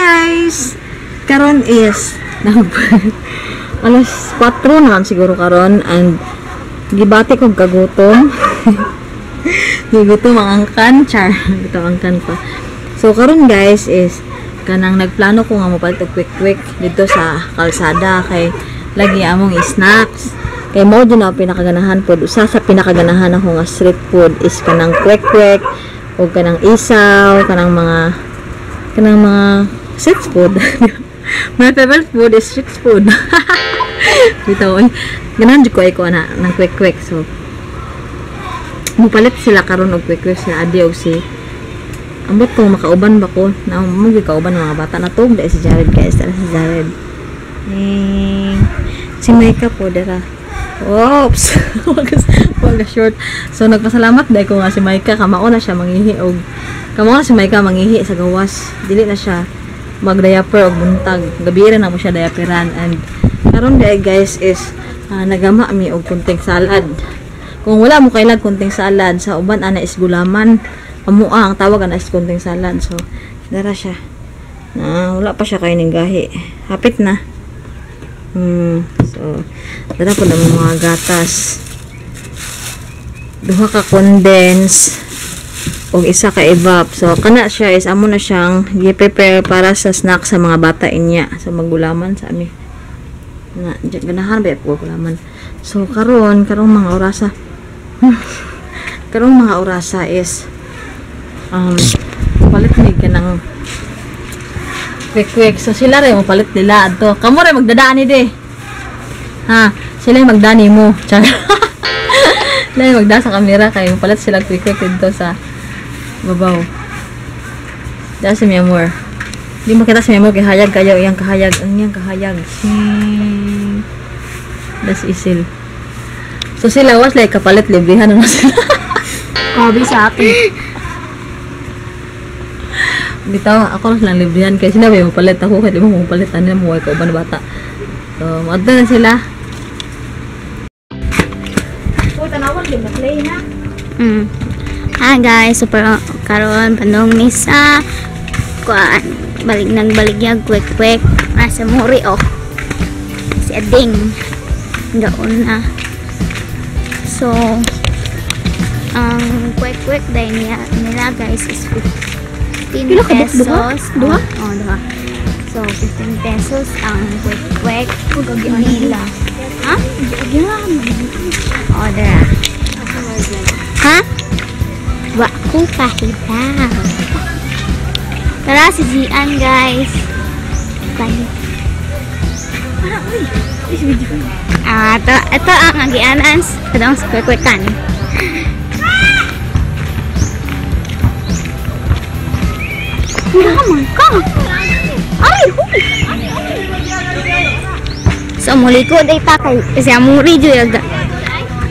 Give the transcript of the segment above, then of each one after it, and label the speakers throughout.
Speaker 1: guys! Karon is alas 4 naman siguro karon and gibati kong kagutom. Gutom ang angkan, char. Gutom ang angkan pa. So karon guys is kanang nagplano ko nga mopalit og quick dito sa kalsada kay lagi among snacks. Kay mo din ako pinakaganahan pod. Usa sa pinakaganahan ako nga street food is kanang quick o kanang isaw, kanang mga street food. My favorite food is street food. Dito oy. Ganan jud ko ay ko ana ng quick. So mupalit sila karon og quick sila adi og si ambot ko makauban ba ko na mo kauban mga bata na to dai si Jared guys, tara si Jared. Si Micah po dara. Oops. Wag short. So nagpasalamat dai ko nga si Micah kamao na siya manghihi og kamao na si Micah manghihi sa gawas. Dili na siya mag-diaper og buntag. Gabi ra na mo siya diaperan and karon dai guys is nagama mi og kunting salad. Kung wala mo kailag kunting salad sa uban ana is gulaman. Amua ang tawag ana is kunting salad. So dara siya. Wala pa siya kay ning gahi. Hapit na. So dara po na mga gatas. Duha ka condense og isa ka evap. So kana siya is amo na siyang gi-prepare para sa snack sa mga bata inya. So maggulaman sa ami. Na ganahan ba ko gulaman. So karon mga orasa. Karong mga orasa is palit ni kanang quick. So sila rin mo palit nila adto. Kamo rin magdadaan ni de. Ha, sila yung magdani mo. Sila yung magda sa camera kay palit sila quick dito sa babaw. Dahil si Miamor. Di makita si Miamor kay hayag kayo iyang kahayag. Ang iyang kahayag. Das isil. So sila was like kapalit librihan na sila.
Speaker 2: Kabi sa atin.
Speaker 1: Bitaw ako lang librihan kay sila may mapalit ako kay di mo mapalit ano mo ka uban bata. So madto na sila.
Speaker 2: Uy tanawan din na play na.
Speaker 3: Hi guys, super karon panong misa kuan balig quick nasa muri si Ading gaon na. So ang quick dahil nila guys is 15 pesos. Dua? Dua. So 15 pesos ang quick nila. Ha? Order. Ha? Wa ko kahitaw. Tara si Gian guys. Bye. Ito ang agianan. Kadang quick-quickan. Naman ka. Ay, huy. So muli ko day ta kay kasi amuri jud yaga.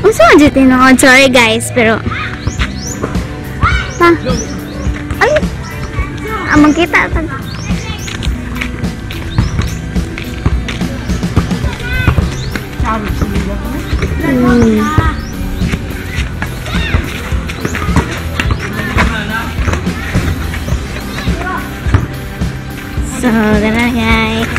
Speaker 3: Unsa man jud tinuod, sorry guys, pero ay amang kita tag So, dala guys.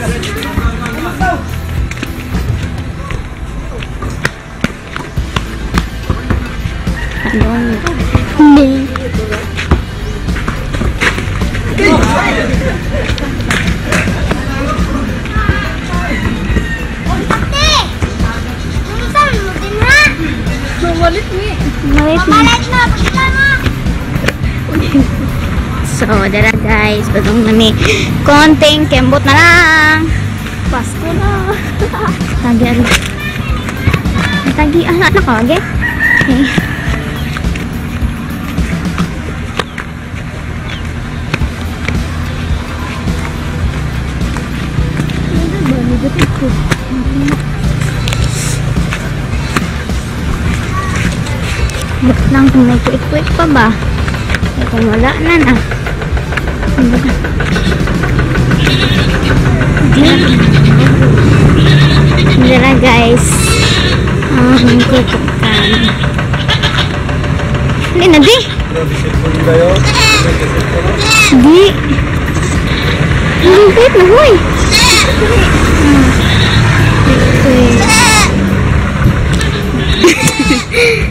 Speaker 3: Hindi. So, dara guys, bagong nami konting kembot na lang. Pasko na. Tagi anak ko, okay? Okay. Ba't lang kung may quick pa ba? Kung wala na. Dira guys. Kukukan. Hindi na di. Di. Lupit na, huy.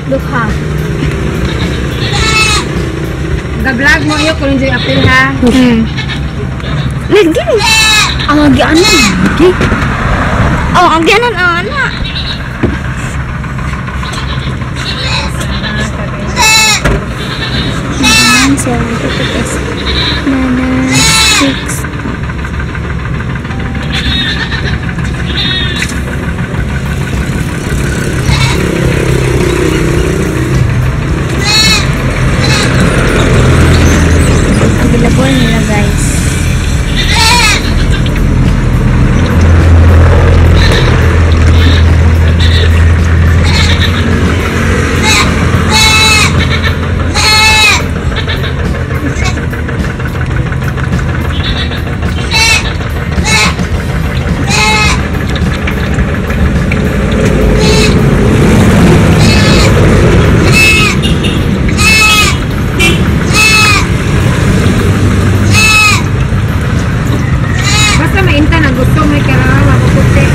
Speaker 2: Duha. Ga-vlog mo iyo kung enjoy apil ha.
Speaker 3: Lagi. Ang agyanan. Lagi. Oh, ang agyanan, anak. Seven, six. Available nila guys.
Speaker 2: Basta mainta na gusto may kailangan mapuputi.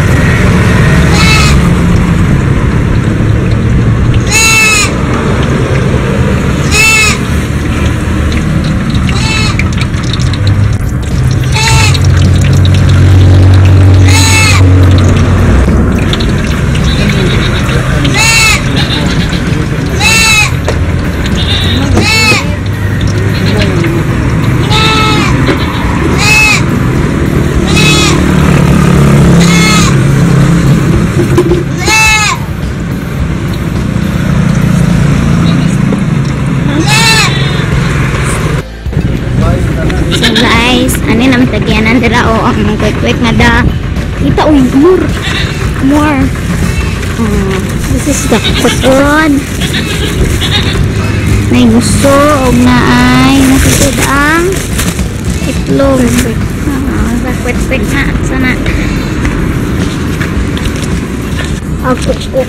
Speaker 3: So guys, ano naman tagyanan dira o ang quick nga da. Kita uy, more. This is the kutod. May gusto og naay nasugod ang itlog. Sa quick na sana. Ako kukuk.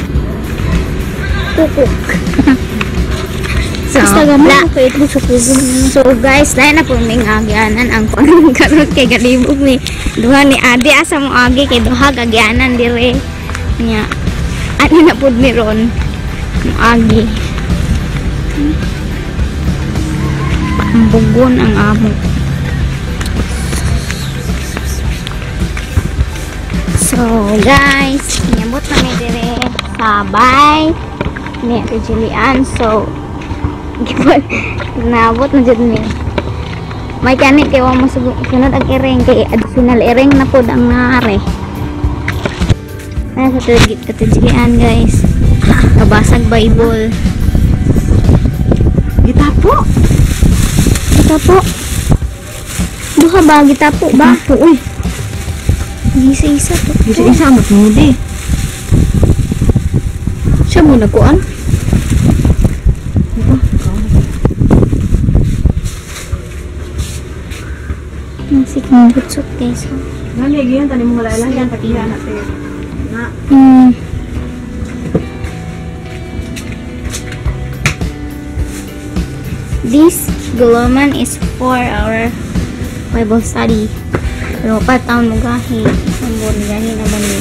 Speaker 3: So guys, lain na po may agyanan ang pangkaroon kay galibog ni duha ni Adi asa mo agi kay duha agyanan dire nya ani na pud ni ron mo agi ang bugon ang amo. So guys, nyambot na mi dire sabay ni Ate Julian. So nabot na dyan niya. May kanik kaya mo sunod ang iring kay additional iring na po ang nare. Nasa katijian guys. Kabasag Bible.
Speaker 1: Gitapo.
Speaker 3: Duha ba gitapo ba?
Speaker 1: Gitapo, uy.
Speaker 3: Isa-isa to.
Speaker 1: Isa-isa mo tungodi. Siya mo nakuan.
Speaker 3: Masik ng butsot guys.
Speaker 1: Nami gyud tani mo laila yan takiya natin. Na.
Speaker 3: This gulaman is for our Bible study. Pero pa taon mo gahi. Sambon gahi na ba ni?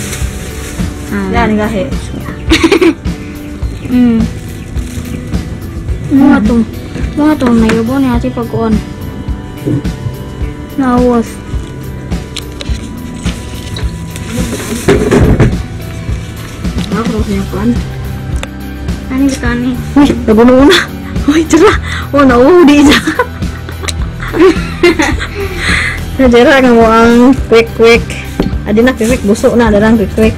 Speaker 1: Yan gahe.
Speaker 3: Mga to nayubo ni ati pag-on. Nawas.
Speaker 1: Ako siya kuan.
Speaker 3: Ano kita ni?
Speaker 1: Uy, nabuno na. Uy, tira. Oh, nauudi siya. Nadira ka mo ang quick. Adi na quick, buso na. Darang quick.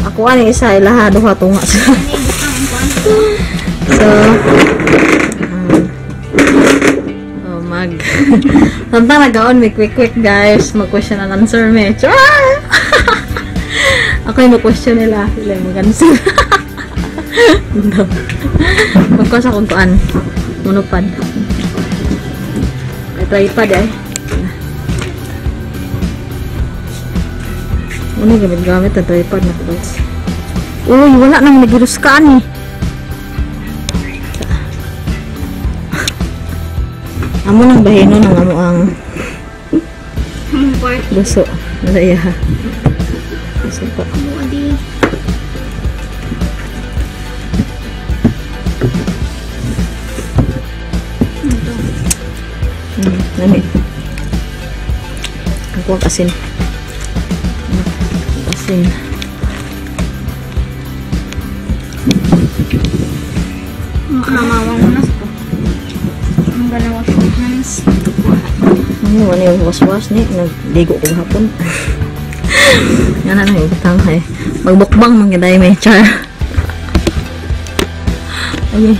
Speaker 1: Ako ani isa, ilaha, duha, tunga. So, Samtang nagaon may quick guys, mag-question and answer me. Char! Ako yung mag-question nila, sila yung mag-answer. Magkasa kung tuan, monopad. May tripod ay. Ano gamit ang tripod na guys. Uy, wala nang nagiruskaan eh. Amo nang bahino ng amo ang
Speaker 2: part.
Speaker 1: Buso. Nalaya. Buso po.
Speaker 3: Ano adi? Ano to?
Speaker 1: Nami. Ako ang asin. Asin.
Speaker 3: Makamawang unas po. I'm gonna wash my hands.
Speaker 1: Ano yung was-was ni? Nagdigo ko hapon. Yan na lang itang hay. Magbukbang mga day may char. Ay.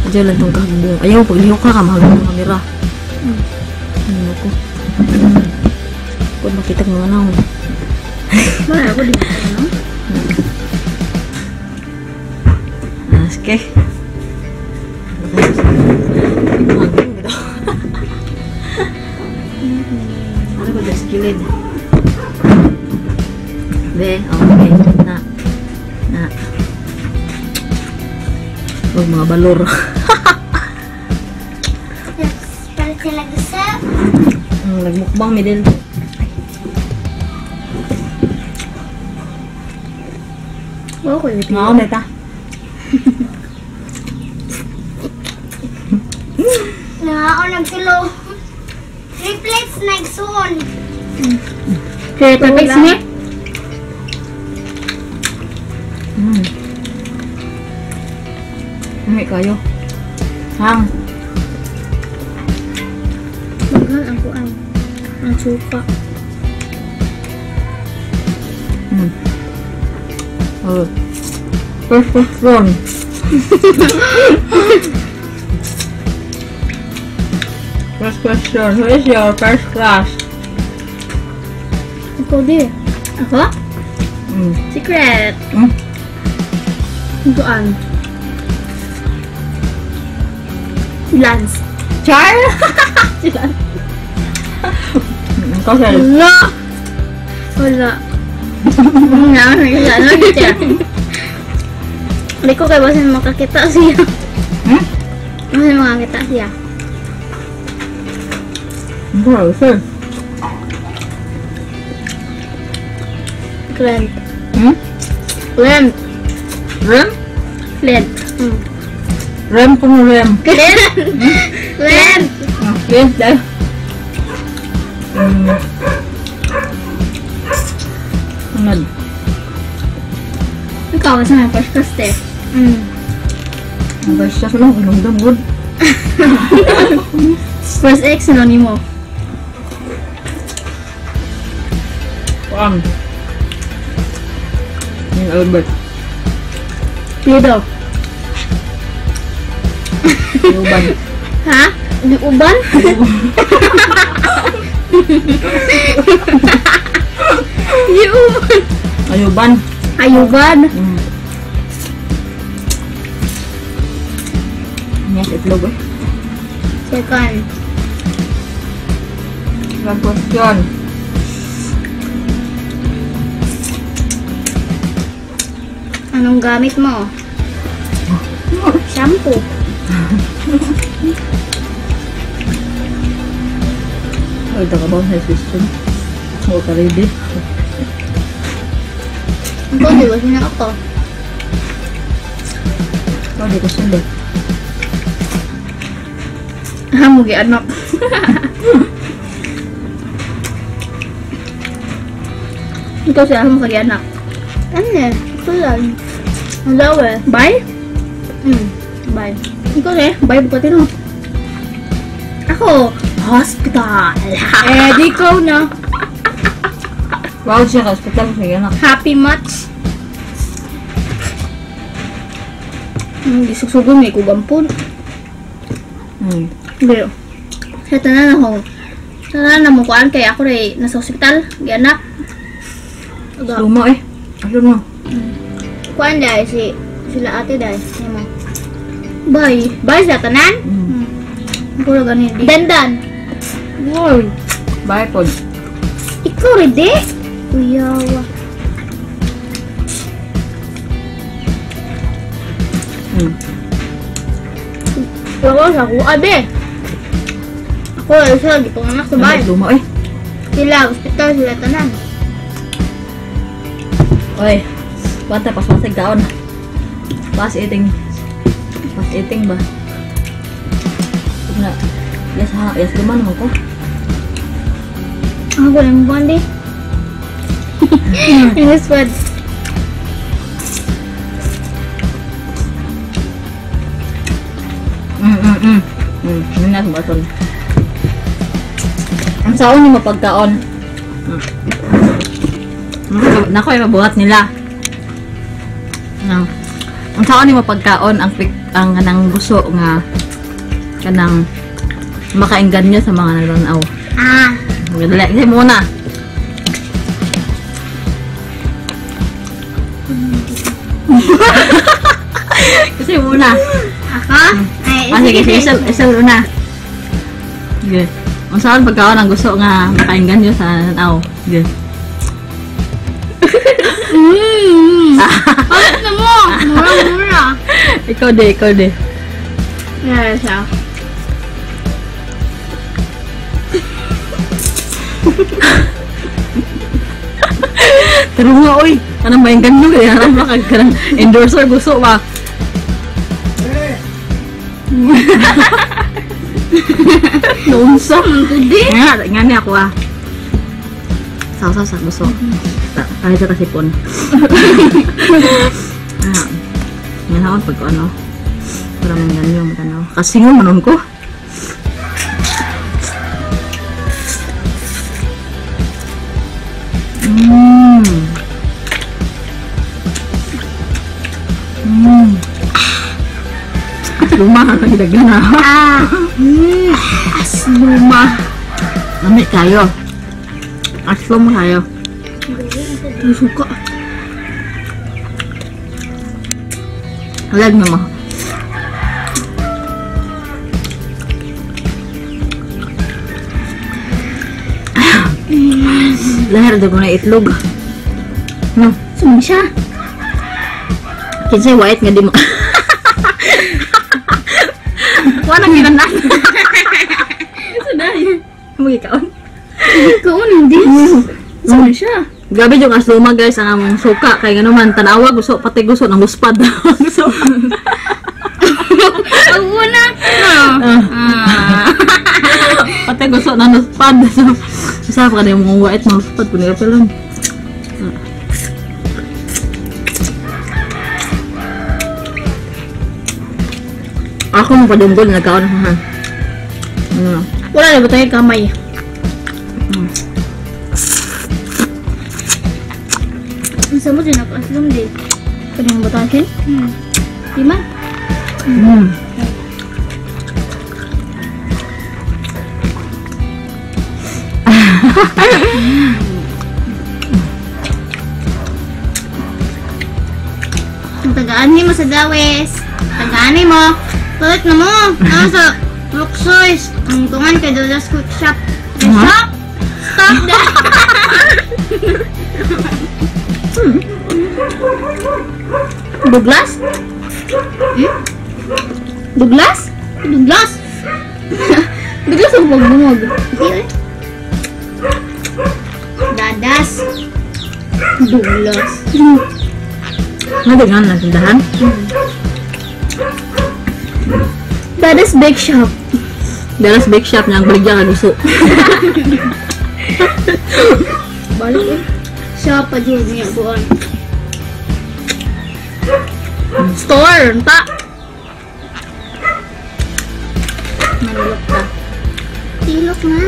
Speaker 1: Diyan lang tong kahubong. Ayaw, paglihok ka, mahal ng kamera. Ano ko? Kung makita ko nga na.
Speaker 3: Mana ako di ano?
Speaker 1: Okay. Ano ko dyan sa kilid? Be, okay. Na. Huwag mga balor.
Speaker 3: Para sila gusto.
Speaker 1: Nagmukbang mi din.
Speaker 3: Okay, wait.
Speaker 1: Nga ako neta.
Speaker 3: Na, nagtulo. 3 plates nagsuon.
Speaker 2: Kaya tapos niya.
Speaker 1: Hindi kayo. Hang.
Speaker 3: Mahal ang kuan. Ang suka.
Speaker 1: Oh. First question. First question. Who is your first class?
Speaker 3: Ikaw di. Ako? Secret. Tuan. Si Lance.
Speaker 1: Char?
Speaker 3: Si Lance.
Speaker 1: Ikaw sir.
Speaker 3: Wala. Wala. Nga, ano kita? Hindi ko kaya basin makakita siya. Basin makakita siya.
Speaker 1: Ikaw sir.
Speaker 3: Clint.
Speaker 1: Rem?
Speaker 3: Clint. Clint.
Speaker 1: Rem kung rem.
Speaker 3: Clint. Clint.
Speaker 1: Clint dahil. Anad.
Speaker 3: Ikaw sa may first class eh.
Speaker 1: Ang first class lang. Anong damod.
Speaker 3: First X, sinonimo.
Speaker 1: Pam. Yung Albert.
Speaker 3: Pido.
Speaker 1: Yuban.
Speaker 3: Ha? Di uban? Di uban.
Speaker 1: Ayuban.
Speaker 3: Ayuban.
Speaker 1: Yes, itlog eh.
Speaker 3: Second.
Speaker 1: Second question.
Speaker 3: Anong gamit mo? Shampoo.
Speaker 1: Ay, ka ba sa question? Oo ka ready.
Speaker 3: Ikaw, di ba siya ako?
Speaker 1: Ikaw, di ko sunod.
Speaker 3: Mugi anak. Ikaw siya mo kagi anak. Ano eh? Ito lang. Ang daw eh. Bye? Bye. Ikaw eh. Bye buka tino. Ako. Hospital. Di ko na.
Speaker 1: Wow siya ka hospital. Sige na.
Speaker 3: Happy much. Gisugsugon may kugampon. Hindi. Sa tanan ako. Tanan na mo kuan kay ako rin nasa hospital. Gianak.
Speaker 1: Luma eh. Ayun mo.
Speaker 3: Kuan dahil sila ate dahil. Yan mo. Bye. Bye sa tanan? Ako na ganyan. Dandan. Wow.
Speaker 1: Bye po.
Speaker 3: Ikaw rin di? Kuyawa. Wala sa ako. Abe. Ako, isa, di ko nga sabay.
Speaker 1: Ano, luma, eh.
Speaker 3: Sila, hospital, sila tanan.
Speaker 1: Oy, bata, pasmasig kaon. Pas eating ba? Na, yes, luma naman ko.
Speaker 3: Ako lang mo di. Yes, what?
Speaker 1: Yun na, baton. Ang saon ni mapagkaon. Nako ay mabuhat nila. Ang saon ni mapagkaon ang kanang gusto nga kanang makainggan nyo sa mga nalanaw.
Speaker 3: Ah,
Speaker 1: Dali, kasi muna. Kasi muna.
Speaker 3: ako? Ay,
Speaker 1: Sige, isal una. Sige. Ang saan pagkaon ang gusto nga makainggan nyo sa nanaw. Sige.
Speaker 3: Ano mo? Mura.
Speaker 1: Ikaw de.
Speaker 3: Yes, ah.
Speaker 1: Pero nga, oy. Kanang mainggan nyo. Kaya naman kanang endorser gusto ba? Noonsa. Nga niya ako ah. Sa gusto. Kahit sa kasipon. Yan ako pag ano. Para mangyan yung matanaw. Kasi nga manon ko. Luma ka kagdagan na.
Speaker 3: Asluma.
Speaker 1: Lami kayo. Aslum kayo.
Speaker 3: Suka.
Speaker 1: Halag na mo. Lahir daw ko na itlog. No,
Speaker 3: Saan siya?
Speaker 1: kinsay white nga di mo. Wala ginanan. Suday. Magikaon.
Speaker 3: Ikaw, hindi. Saan siya?
Speaker 1: Gabi yung asluma guys ang among suka kay ngano man tanawa gusto pati gusto ng guspad. Gusto.
Speaker 3: Ang una.
Speaker 1: Pati gusto ng guspad. So, isa pa kanang mga white mga guspad puno pa lang. Ako mo padunggol nagkaon ako ha.
Speaker 3: Wala na ba tayo kamay? Isa mo din ako di. Pwede mo batakin? Di man? Tagaan mo sa dawes. Tagaan mo. Palit na mo. Nasa Luxoys. Ang tungan kay Dolas Cook Shop. Shop! Stop that! Douglas? Douglas? Douglas? Douglas ang pagbungog. Dadas. Douglas.
Speaker 1: Madagan na tindahan.
Speaker 3: Dadas Bake Shop.
Speaker 1: Dalas bake shop niya ang baligya ka gusto.
Speaker 3: Balik eh. Shop pa dyan niya buwan. Store, ta. Manulok ka. Tilok na.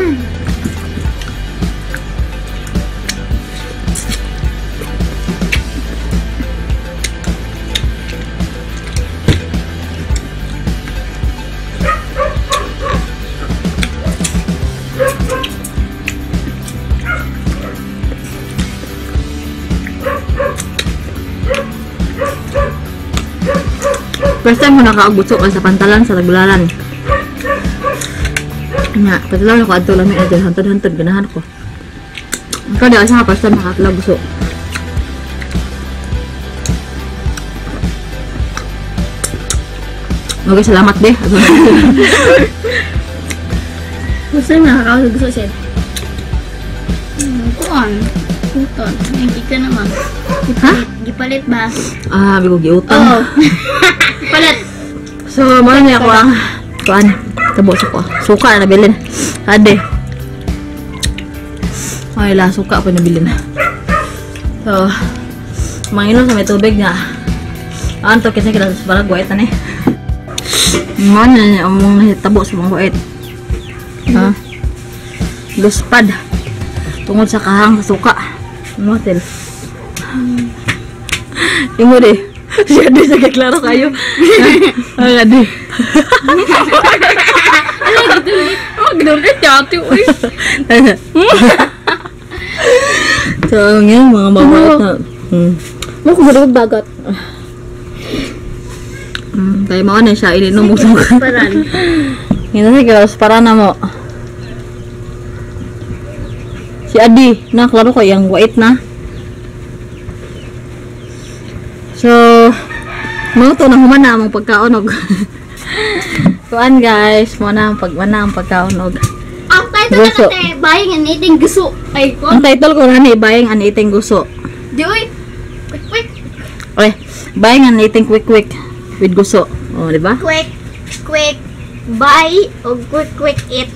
Speaker 1: First time ko nakaagutso ka sa pantalan sa Tagularan. Nga, patulaw ko adto lang medyo hantod-hantod ganahan ko. Ikaw di asa ka first time nakakalaguso. Okay, salamat deh.
Speaker 2: Gusto na nakakawag gusto siya. Kuan. Kuton. Hindi ka naman. Gipalit ba?
Speaker 1: Ah, bigo giutang.
Speaker 2: Oo. Gipalit.
Speaker 1: So, mo niya ako ang kuan. Tabo ko. Suka na nabilin. Ade. Ay la, suka pa nabilin. So, manginom sa may tubig nga. Anto kasi kita sa parang guwait na ni. Mo niya among nahitabo sa mga guwait. Ha? Luspad. Tungod sa kahang sa suka. Motel. Ingo di. Siya di sa kaklaro kayo. Ay, adi.
Speaker 2: Ganoon ka tiyati, uy.
Speaker 1: So, ngayon, mga babaat na.
Speaker 2: Mo ko ganoon bagat.
Speaker 1: Kaya mga na siya, ininom mo suka.
Speaker 2: Paran.
Speaker 1: Ngayon na siya, para na mo. Si Adi, klaro ko, yung white na. So, mga to, nahumana ang pagkaunog. Kuan guys, muna ang pagkaunog.
Speaker 2: Ang title
Speaker 1: Gusto.
Speaker 2: na natin, buying and eating gusto. Ay, ko.
Speaker 1: Ang title ko na ni, Buying and Eating Gusto.
Speaker 2: Di, uy. Quick, quick.
Speaker 1: Okay, Buying and Eating Quick Quick with Gusto. O, di ba?
Speaker 2: Quick, quick. Buy o quick, quick eat.